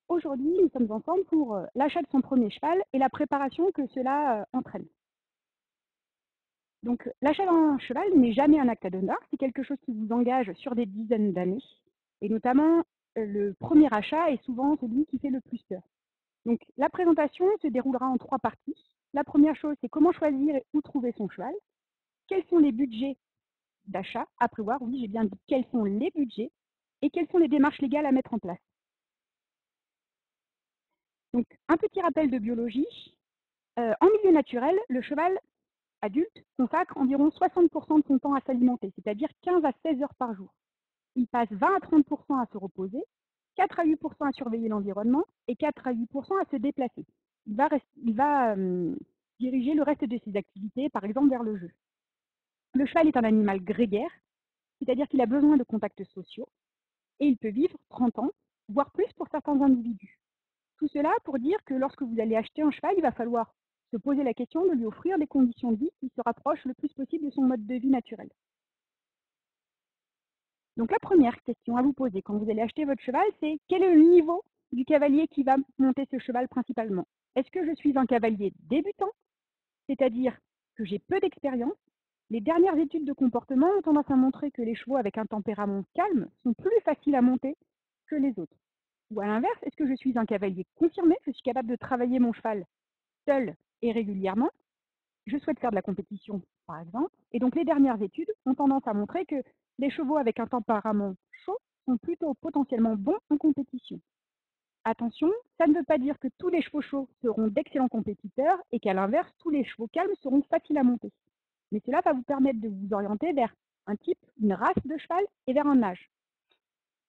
Aujourd'hui, nous sommes ensemble pour l'achat de son premier cheval et la préparation que cela entraîne. Donc, l'achat d'un cheval n'est jamais un acte anodin, c'est quelque chose qui vous engage sur des dizaines d'années. Et notamment, le premier achat est souvent celui qui fait le plus peur. Donc, la présentation se déroulera en trois parties. La première chose, c'est comment choisir et où trouver son cheval. Quels sont les budgets d'achat à prévoir? Oui, j'ai bien dit quels sont les budgets et quelles sont les démarches légales à mettre en place. Donc, un petit rappel de biologie. En milieu naturel, le cheval adulte consacre environ 60% de son temps à s'alimenter, c'est-à-dire 15 à 16 heures par jour. Il passe 20 à 30% à se reposer, 4 à 8% à surveiller l'environnement et 4 à 8% à se déplacer. Il va diriger le reste de ses activités, par exemple vers le jeu. Le cheval est un animal grégaire, c'est-à-dire qu'il a besoin de contacts sociaux et il peut vivre 30 ans, voire plus pour certains individus. Tout cela pour dire que lorsque vous allez acheter un cheval, il va falloir se poser la question de lui offrir des conditions de vie qui se rapprochent le plus possible de son mode de vie naturel. Donc la première question à vous poser quand vous allez acheter votre cheval, c'est quel est le niveau du cavalier qui va monter ce cheval principalement? Est-ce que je suis un cavalier débutant, c'est-à-dire que j'ai peu d'expérience? Les dernières études de comportement ont tendance à montrer que les chevaux avec un tempérament calme sont plus faciles à monter que les autres. Ou à l'inverse, est-ce que je suis un cavalier confirmé? Je suis capable de travailler mon cheval seul et régulièrement. Je souhaite faire de la compétition, par exemple. Et donc, les dernières études ont tendance à montrer que les chevaux avec un tempérament chaud sont plutôt potentiellement bons en compétition. Attention, ça ne veut pas dire que tous les chevaux chauds seront d'excellents compétiteurs et qu'à l'inverse, tous les chevaux calmes seront faciles à monter. Mais cela va vous permettre de vous orienter vers un type, une race de cheval et vers un âge.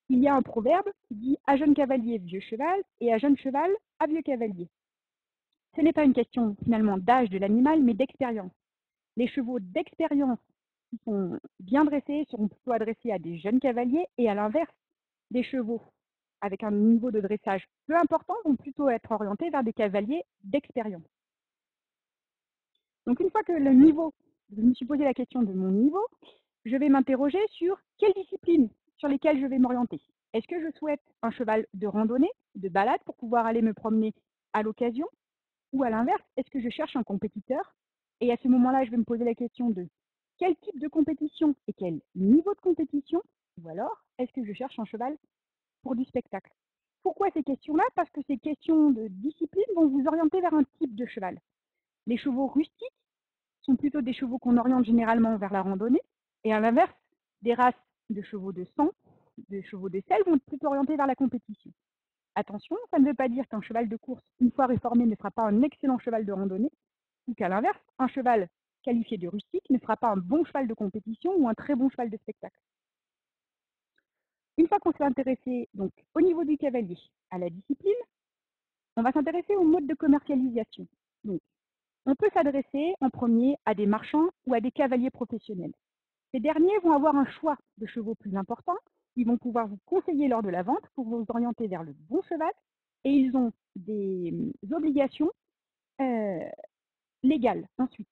Il y a un proverbe qui dit à jeune cavalier, vieux cheval, et à jeune cheval, à vieux cavalier. Ce n'est pas une question finalement d'âge de l'animal, mais d'expérience. Les chevaux d'expérience qui sont bien dressés seront plutôt adressés à des jeunes cavaliers et à l'inverse, des chevaux avec un niveau de dressage peu important vont plutôt être orientés vers des cavaliers d'expérience. Donc une fois que le niveau, je me suis posé la question de mon niveau, je vais m'interroger sur quelles disciplines sur lesquelles je vais m'orienter. Est-ce que je souhaite un cheval de randonnée, de balade pour pouvoir aller me promener à l'occasion? Ou à l'inverse, est-ce que je cherche un compétiteur? Et à ce moment-là, je vais me poser la question de quel type de compétition et quel niveau de compétition? Ou alors, est-ce que je cherche un cheval pour du spectacle? Pourquoi ces questions-là? Parce que ces questions de discipline vont vous orienter vers un type de cheval. Les chevaux rustiques sont plutôt des chevaux qu'on oriente généralement vers la randonnée. Et à l'inverse, des races de chevaux de sang, de chevaux de sel vont être plutôt orientés vers la compétition. Attention, ça ne veut pas dire qu'un cheval de course, une fois réformé, ne fera pas un excellent cheval de randonnée, ou qu'à l'inverse, un cheval qualifié de rustique ne fera pas un bon cheval de compétition ou un très bon cheval de spectacle. Une fois qu'on s'est intéressé donc, au niveau du cavalier à la discipline, on va s'intéresser au mode de commercialisation. Donc, on peut s'adresser en premier à des marchands ou à des cavaliers professionnels. Ces derniers vont avoir un choix de chevaux plus important, ils vont pouvoir vous conseiller lors de la vente pour vous orienter vers le bon cheval et ils ont des obligations euh, légales ensuite.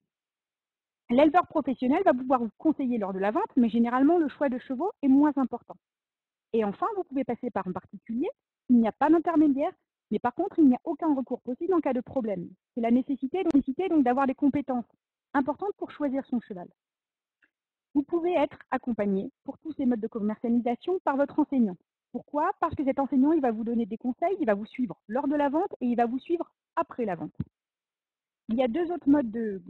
L'éleveur professionnel va pouvoir vous conseiller lors de la vente, mais généralement le choix de chevaux est moins important. Et enfin, vous pouvez passer par un particulier, il n'y a pas d'intermédiaire, mais par contre, il n'y a aucun recours possible en cas de problème. C'est la nécessité donc d'avoir des compétences importantes pour choisir son cheval. Vous pouvez être accompagné pour tous ces modes de commercialisation par votre enseignant. Pourquoi? Parce que cet enseignant, il va vous donner des conseils, il va vous suivre lors de la vente et il va vous suivre après la vente. Il y a deux autres modes de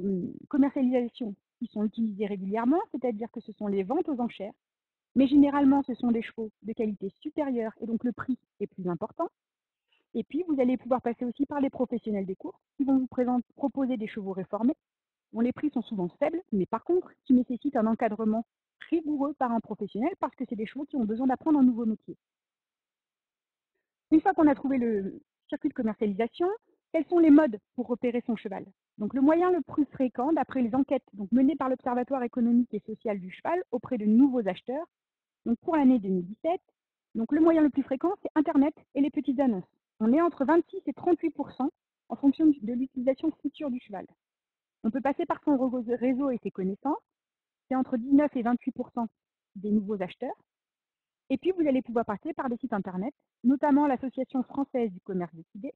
commercialisation qui sont utilisés régulièrement, c'est-à-dire que ce sont les ventes aux enchères. Mais généralement, ce sont des chevaux de qualité supérieure et donc le prix est plus important. Et puis, vous allez pouvoir passer aussi par les professionnels des courses qui vont vous proposer des chevaux réformés dont les prix sont souvent faibles, mais par contre, qui nécessitent un encadrement rigoureux par un professionnel parce que c'est des chevaux qui ont besoin d'apprendre un nouveau métier. Une fois qu'on a trouvé le circuit de commercialisation, quels sont les modes pour repérer son cheval? Donc, le moyen le plus fréquent, d'après les enquêtes menées par l'Observatoire économique et social du cheval auprès de nouveaux acheteurs, donc pour l'année 2017, donc le moyen le plus fréquent, c'est Internet et les petites annonces. On est entre 26 et 38% en fonction de l'utilisation future du cheval. On peut passer par son réseau et ses connaissances, c'est entre 19 et 28% des nouveaux acheteurs. Et puis, vous allez pouvoir passer par des sites internet, notamment l'Association française du commerce décidé,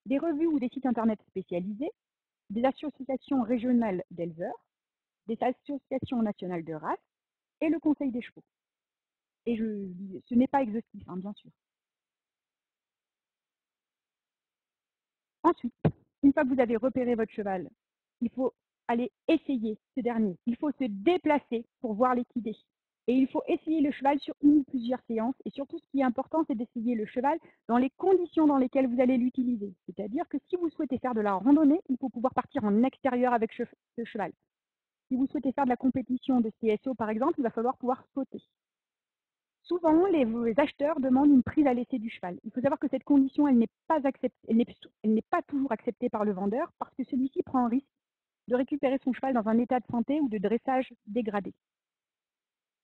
des revues ou des sites internet spécialisés, des associations régionales d'éleveurs, des associations nationales de race et le Conseil des chevaux. Et ce n'est pas exhaustif, hein, bien sûr. Ensuite, une fois que vous avez repéré votre cheval, il faut aller essayer ce dernier. Il faut se déplacer pour voir l'équidé. Et il faut essayer le cheval sur une ou plusieurs séances. Et surtout, ce qui est important, c'est d'essayer le cheval dans les conditions dans lesquelles vous allez l'utiliser. C'est-à-dire que si vous souhaitez faire de la randonnée, il faut pouvoir partir en extérieur avec ce cheval. Si vous souhaitez faire de la compétition de CSO, par exemple, il va falloir pouvoir sauter. Souvent, les acheteurs demandent une prise à l'essai du cheval. Il faut savoir que cette condition, elle n'est pas toujours acceptée par le vendeur parce que celui-ci prend un risque de récupérer son cheval dans un état de santé ou de dressage dégradé.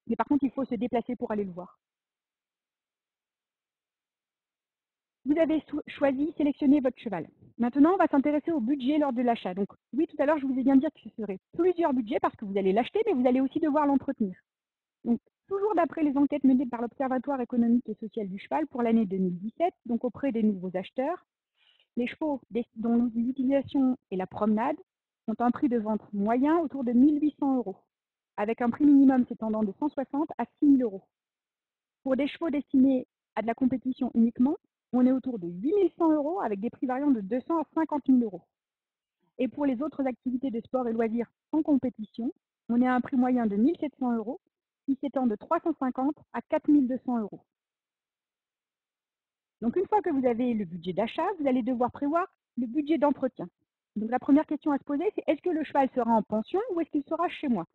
Mais par contre, il faut se déplacer pour aller le voir. Vous avez sélectionné votre cheval. Maintenant, on va s'intéresser au budget lors de l'achat. Donc, oui, tout à l'heure, je vous ai bien dit que ce serait plusieurs budgets parce que vous allez l'acheter, mais vous allez aussi devoir l'entretenir. Donc, toujours d'après les enquêtes menées par l'Observatoire économique et social du cheval pour l'année 2017, donc auprès des nouveaux acheteurs, les chevaux dont l'utilisation et la promenade ont un prix de vente moyen autour de 1 800 €, avec un prix minimum s'étendant de 160 à 6 000 €. Pour des chevaux destinés à de la compétition uniquement, on est autour de 8 100 € avec des prix variant de 200 à 50 000 €. Et pour les autres activités de sport et loisirs en compétition, on est à un prix moyen de 1 700 € qui s'étend de 350 à 4 200 €. Donc une fois que vous avez le budget d'achat, vous allez devoir prévoir le budget d'entretien. Donc la première question à se poser, c'est est-ce que le cheval sera en pension ou est-ce qu'il sera chez moi?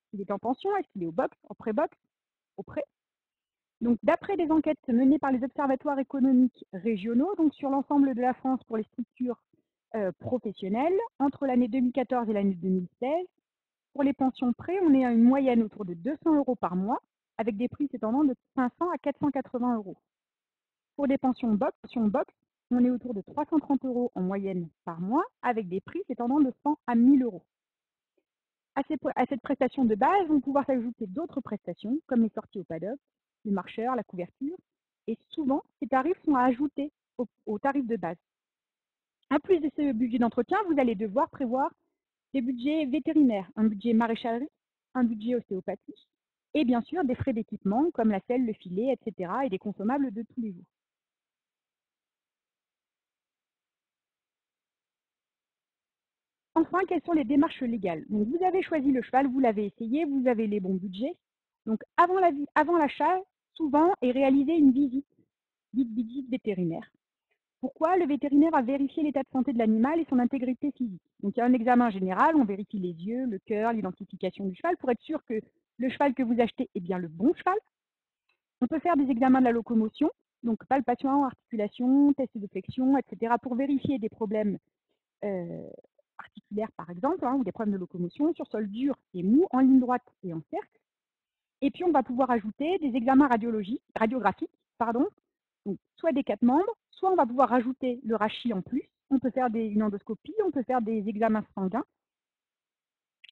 S'il est en pension, est-ce qu'il est au box, en pré-box, au pré? Donc d'après des enquêtes menées par les observatoires économiques régionaux, donc sur l'ensemble de la France pour les structures professionnelles, entre l'année 2014 et l'année 2016, pour les pensions prêts, on est à une moyenne autour de 200 € par mois, avec des prix s'étendant de 500 à 480 €. Pour des pensions box, on est autour de 330 € en moyenne par mois, avec des prix s'étendant de 100 à 1000 €. À cette prestation de base vont pouvoir s'ajouter d'autres prestations, comme les sorties au paddock, le marcheur, la couverture, et souvent, ces tarifs sont à ajouter au tarif de base. En plus de ce budget d'entretien, vous allez devoir prévoir des budgets vétérinaires, un budget maréchalerie, un budget ostéopathie, et bien sûr des frais d'équipement comme la selle, le filet, etc. et des consommables de tous les jours. Enfin, quelles sont les démarches légales? Donc, vous avez choisi le cheval, vous l'avez essayé, vous avez les bons budgets. Donc, avant l'achat, souvent est réalisée une visite, dite visite vétérinaire. Pourquoi? Le vétérinaire a vérifié l'état de santé de l'animal et son intégrité physique. Donc, il y a un examen général, on vérifie les yeux, le cœur, l'identification du cheval pour être sûr que le cheval que vous achetez est bien le bon cheval. On peut faire des examens de la locomotion, donc palpation, articulation, test de flexion, etc. pour vérifier des problèmes articulaires par exemple, hein, ou des problèmes de locomotion, sur sol dur et mou, en ligne droite et en cercle. Et puis on va pouvoir ajouter des examens radiographiques, pardon, donc soit des 4 membres, soit on va pouvoir rajouter le rachis en plus. On peut faire une endoscopie, on peut faire des examens sanguins.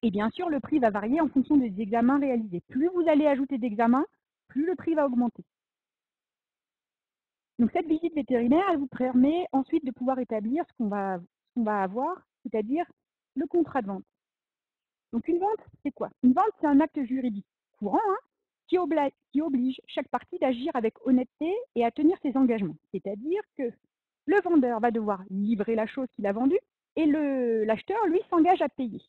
Et bien sûr, le prix va varier en fonction des examens réalisés. Plus vous allez ajouter d'examens, plus le prix va augmenter. Donc cette visite vétérinaire, elle vous permet ensuite de pouvoir établir ce qu'on va avoir, c'est-à-dire le contrat de vente. Donc une vente, c'est quoi? Une vente, c'est un acte juridique courant, hein, qui oblige chaque partie d'agir avec honnêteté et à tenir ses engagements. C'est-à-dire que le vendeur va devoir livrer la chose qu'il a vendue et l'acheteur, lui, s'engage à payer.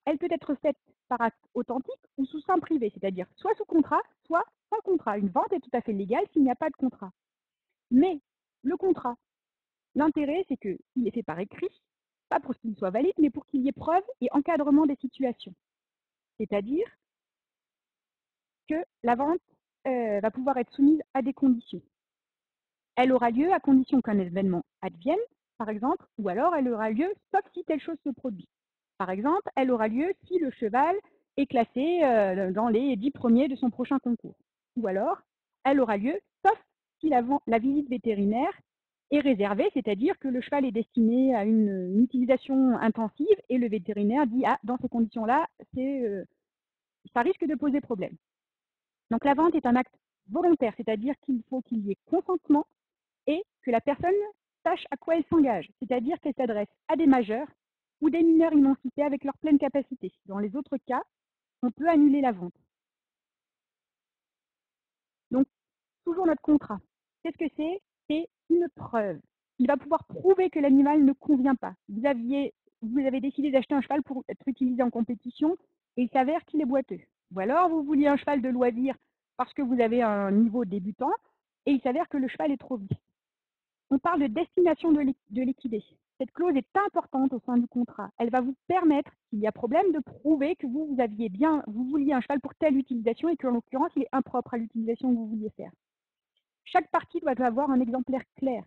Elle peut être faite par acte authentique ou sous seing privé, c'est-à-dire soit sous contrat, soit sans contrat. Une vente est tout à fait légale s'il n'y a pas de contrat. Mais le contrat, l'intérêt, c'est qu'il est fait par écrit, pas pour qu'il soit valide, mais pour qu'il y ait preuve et encadrement des situations. C'est-à-dire que la vente va pouvoir être soumise à des conditions. Elle aura lieu à condition qu'un événement advienne, par exemple, ou alors elle aura lieu sauf si telle chose se produit. Par exemple, elle aura lieu si le cheval est classé dans les 10 premiers de son prochain concours. Ou alors, elle aura lieu sauf si la visite vétérinaire est réservée, c'est-à-dire que le cheval est destiné à une utilisation intensive et le vétérinaire dit ah, dans ces conditions-là, ça risque de poser problème. Donc la vente est un acte volontaire, c'est-à-dire qu'il faut qu'il y ait consentement et que la personne sache à quoi elle s'engage, c'est-à-dire qu'elle s'adresse à des majeurs ou des mineurs émancipés avec leur pleine capacité. Dans les autres cas, on peut annuler la vente. Donc, toujours notre contrat. Qu'est-ce que c'est? C'est une preuve. Il va pouvoir prouver que l'animal ne convient pas. Vous avez décidé d'acheter un cheval pour être utilisé en compétition et il s'avère qu'il est boiteux. Ou alors, vous vouliez un cheval de loisir parce que vous avez un niveau débutant et il s'avère que le cheval est trop vif. On parle de destination de l'équidé. Cette clause est importante au sein du contrat. Elle va vous permettre, s'il y a problème, de prouver que vous vouliez un cheval pour telle utilisation et qu'en l'occurrence, il est impropre à l'utilisation que vous vouliez faire. Chaque partie doit avoir un exemplaire clair.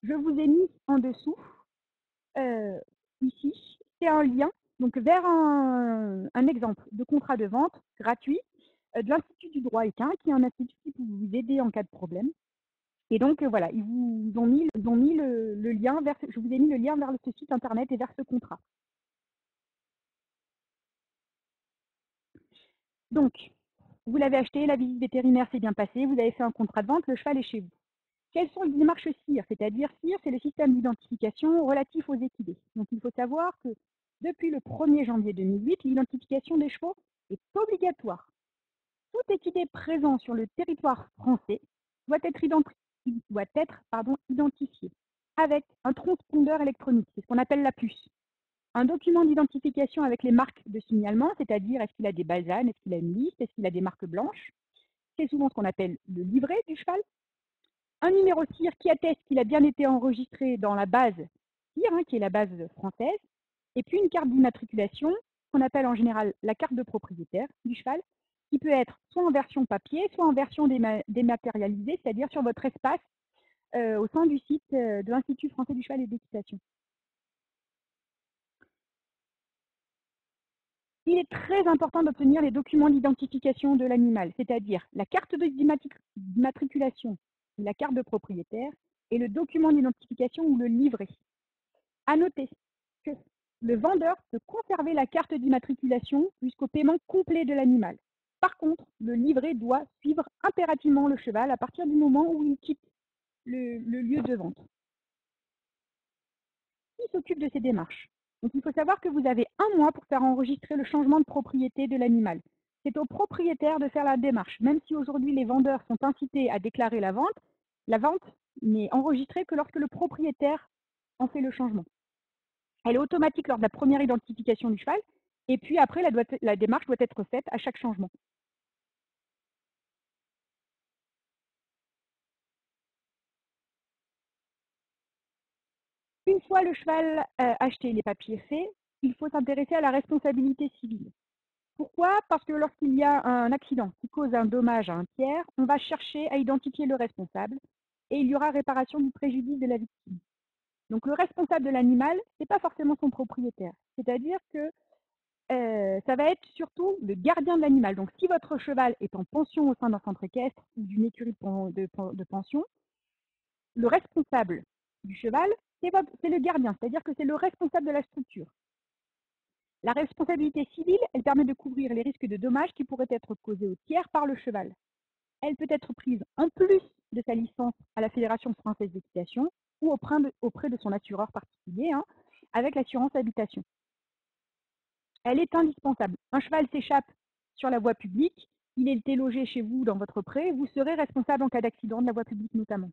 Je vous ai mis en dessous, ici, c'est un lien donc vers un exemple de contrat de vente gratuit de l'Institut du droit équin, qui est un institut qui peut vous aider en cas de problème. Et donc voilà, ils vous ont mis le lien vers, je vous ai mis le lien vers ce site internet et vers ce contrat. Donc, vous l'avez acheté, la visite vétérinaire s'est bien passée, vous avez fait un contrat de vente, le cheval est chez vous. Quelles sont les démarches CIR? C'est-à-dire CIR, c'est le système d'identification relatif aux équidés. Donc il faut savoir que depuis le 1er janvier 2008, l'identification des chevaux est obligatoire. Tout équidé présent sur le territoire français doit être identifié avec un transpondeur électronique, c'est ce qu'on appelle la puce. Un document d'identification avec les marques de signalement, c'est-à-dire est-ce qu'il a des balsanes, est-ce qu'il a une liste, est-ce qu'il a des marques blanches. C'est souvent ce qu'on appelle le livret du cheval. Un numéro CIR qui atteste qu'il a bien été enregistré dans la base CIR, qui est la base française, et puis une carte d'immatriculation, qu'on appelle en général la carte de propriétaire du cheval, qui peut être soit en version papier, soit en version dématérialisée, c'est-à-dire sur votre espace au sein du site de l'Institut français du cheval et de l'équitation. Il est très important d'obtenir les documents d'identification de l'animal, c'est-à-dire la carte d'immatriculation, la carte de propriétaire et le document d'identification ou le livret. À noter que le vendeur peut conserver la carte d'immatriculation jusqu'au paiement complet de l'animal. Par contre, le livret doit suivre impérativement le cheval à partir du moment où il quitte le lieu de vente. Qui s'occupe de ces démarches? Donc il faut savoir que vous avez 1 mois pour faire enregistrer le changement de propriété de l'animal. C'est au propriétaire de faire la démarche. Même si aujourd'hui les vendeurs sont incités à déclarer la vente n'est enregistrée que lorsque le propriétaire en fait le changement. Elle est automatique lors de la première identification du cheval, et puis après, la démarche doit être faite à chaque changement. Une fois le cheval acheté et les papiers faits, il faut s'intéresser à la responsabilité civile. Pourquoi? Parce que lorsqu'il y a un accident qui cause un dommage à un tiers, on va chercher à identifier le responsable et il y aura réparation du préjudice de la victime. Donc le responsable de l'animal, ce n'est pas forcément son propriétaire. C'est-à-dire que ça va être surtout le gardien de l'animal. Donc si votre cheval est en pension au sein d'un centre équestre ou d'une écurie de pension, le responsable du cheval, c'est le gardien, c'est-à-dire que c'est le responsable de la structure. La responsabilité civile, elle permet de couvrir les risques de dommages qui pourraient être causés aux tiers par le cheval. Elle peut être prise en plus de sa licence à la Fédération française d'équitation ou auprès de son assureur particulier, avec l'assurance habitation. Elle est indispensable. Un cheval s'échappe sur la voie publique, il était logé chez vous dans votre pré, vous serez responsable en cas d'accident de la voie publique notamment.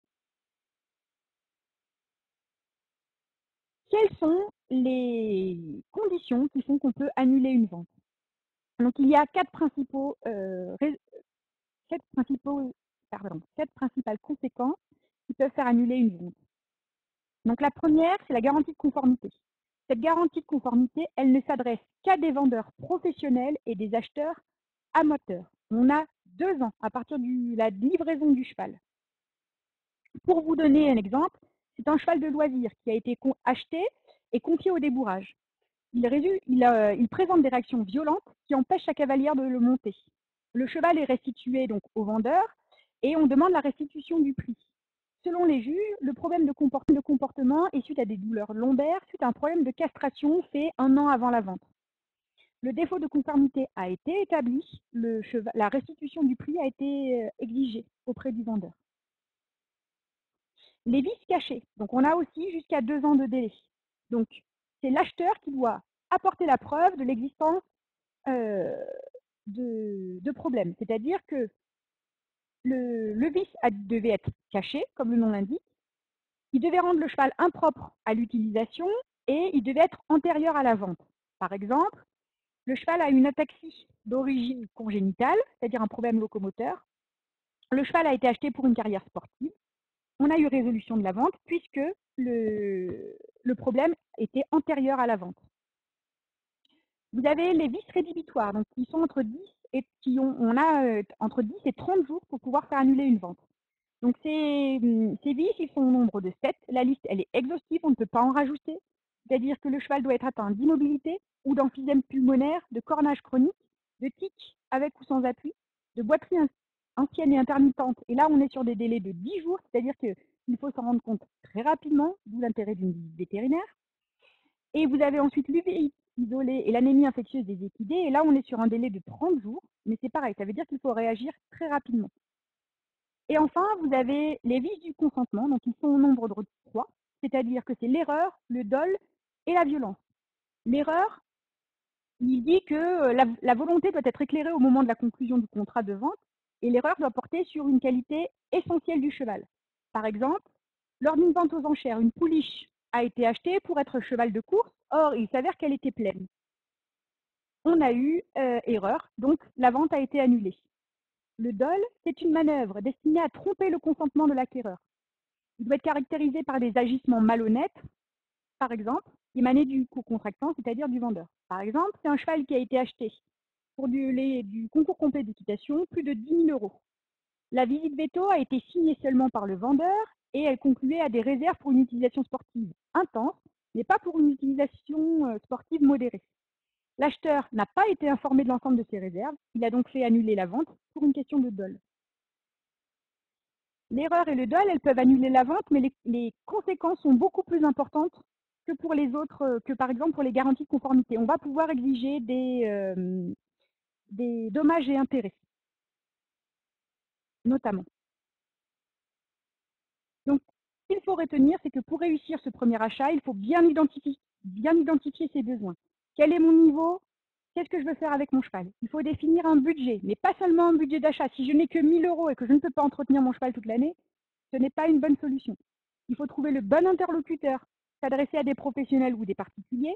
Quelles sont les conditions qui font qu'on peut annuler une vente? Donc il y a quatre principales conséquences qui peuvent faire annuler une vente. Donc la première, c'est la garantie de conformité. Cette garantie de conformité, elle ne s'adresse qu'à des vendeurs professionnels et des acheteurs amateurs. On a 2 ans à partir de la livraison du cheval. Pour vous donner un exemple, c'est un cheval de loisir qui a été acheté et confié au débourrage. Il présente des réactions violentes qui empêchent sa cavalière de le monter. Le cheval est restitué donc au vendeur et on demande la restitution du prix. Selon les juges, le problème de comportement est suite à des douleurs lombaires, suite à un problème de castration fait 1 an avant la vente. Le défaut de conformité a été établi, la restitution du prix a été exigée auprès du vendeur. Les vices cachés, donc on a aussi jusqu'à 2 ans de délai. Donc c'est l'acheteur qui doit apporter la preuve de l'existence de problèmes. C'est-à-dire que le vice devait être caché, comme le nom l'indique. Il devait rendre le cheval impropre à l'utilisation et il devait être antérieur à la vente. Par exemple, le cheval a une ataxie d'origine congénitale, c'est-à-dire un problème locomoteur. Le cheval a été acheté pour une carrière sportive. On a eu résolution de la vente puisque le problème était antérieur à la vente. Vous avez les vices rédhibitoires, donc qui sont entre 10 et on a entre 10 et 30 jours pour pouvoir faire annuler une vente. Donc ces vices, ils sont au nombre de 7. La liste, elle est exhaustive, on ne peut pas en rajouter. C'est-à-dire que le cheval doit être atteint d'immobilité ou d'emphysème pulmonaire, de cornage chronique, de tic avec ou sans appui, de boiterie ancienne et intermittente. Et là, on est sur des délais de 10 jours, c'est-à-dire qu'il faut s'en rendre compte très rapidement, d'où l'intérêt d'une visite vétérinaire. Et vous avez ensuite l'uvéite isolée et l'anémie infectieuse des équidés. Et là, on est sur un délai de 30 jours, mais c'est pareil, ça veut dire qu'il faut réagir très rapidement. Et enfin, vous avez les vices du consentement, donc ils sont au nombre de 3, c'est-à-dire que c'est l'erreur, le dol et la violence. L'erreur, il dit que la volonté doit être éclairée au moment de la conclusion du contrat de vente, et l'erreur doit porter sur une qualité essentielle du cheval. Par exemple, lors d'une vente aux enchères, une pouliche a été achetée pour être cheval de course, or il s'avère qu'elle était pleine. On a eu erreur, donc la vente a été annulée. Le dol, c'est une manœuvre destinée à tromper le consentement de l'acquéreur. Il doit être caractérisé par des agissements malhonnêtes, par exemple, émanés du co-contractant, c'est-à-dire du vendeur. Par exemple, c'est un cheval qui a été acheté pour du concours complet d'équitation, plus de 10 000 euros. La visite veto a été signée seulement par le vendeur et elle concluait à des réserves pour une utilisation sportive intense, mais pas pour une utilisation sportive modérée. L'acheteur n'a pas été informé de l'ensemble de ses réserves, il a donc fait annuler la vente pour une question de dol. L'erreur et le dol, elles peuvent annuler la vente, mais les conséquences sont beaucoup plus importantes que pour les autres, que par exemple pour les garanties de conformité. On va pouvoir exiger des dommages et intérêts, notamment. Donc, ce qu'il faut retenir, c'est que pour réussir ce premier achat, il faut bien identifier ses besoins. Quel est mon niveau? Qu'est-ce que je veux faire avec mon cheval? Il faut définir un budget, mais pas seulement un budget d'achat. Si je n'ai que 1 000 euros et que je ne peux pas entretenir mon cheval toute l'année, ce n'est pas une bonne solution. Il faut trouver le bon interlocuteur, s'adresser à des professionnels ou des particuliers.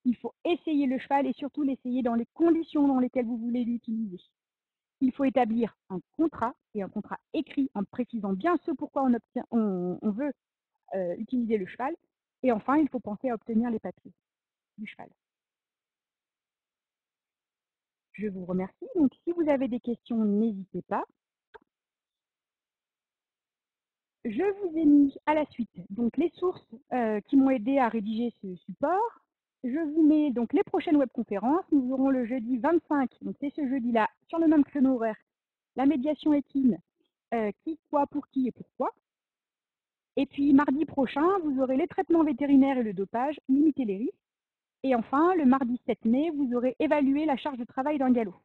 Il faut essayer le cheval et surtout l'essayer dans les conditions dans lesquelles vous voulez l'utiliser. Il faut établir un contrat et un contrat écrit en précisant bien ce pourquoi on veut utiliser le cheval. Et enfin, il faut penser à obtenir les papiers du cheval. Je vous remercie. Donc, si vous avez des questions, n'hésitez pas. Je vous ai mis à la suite donc les sources qui m'ont aidé à rédiger ce support. Je vous mets donc les prochaines webconférences. Nous aurons le jeudi 25, donc c'est ce jeudi-là, sur le même créneau horaire, la médiation équine, qui, quoi, pour qui et pourquoi. Et puis mardi prochain, vous aurez les traitements vétérinaires et le dopage, limiter les risques. Et enfin, le mardi 7 mai, vous aurez évalué la charge de travail d'un galop.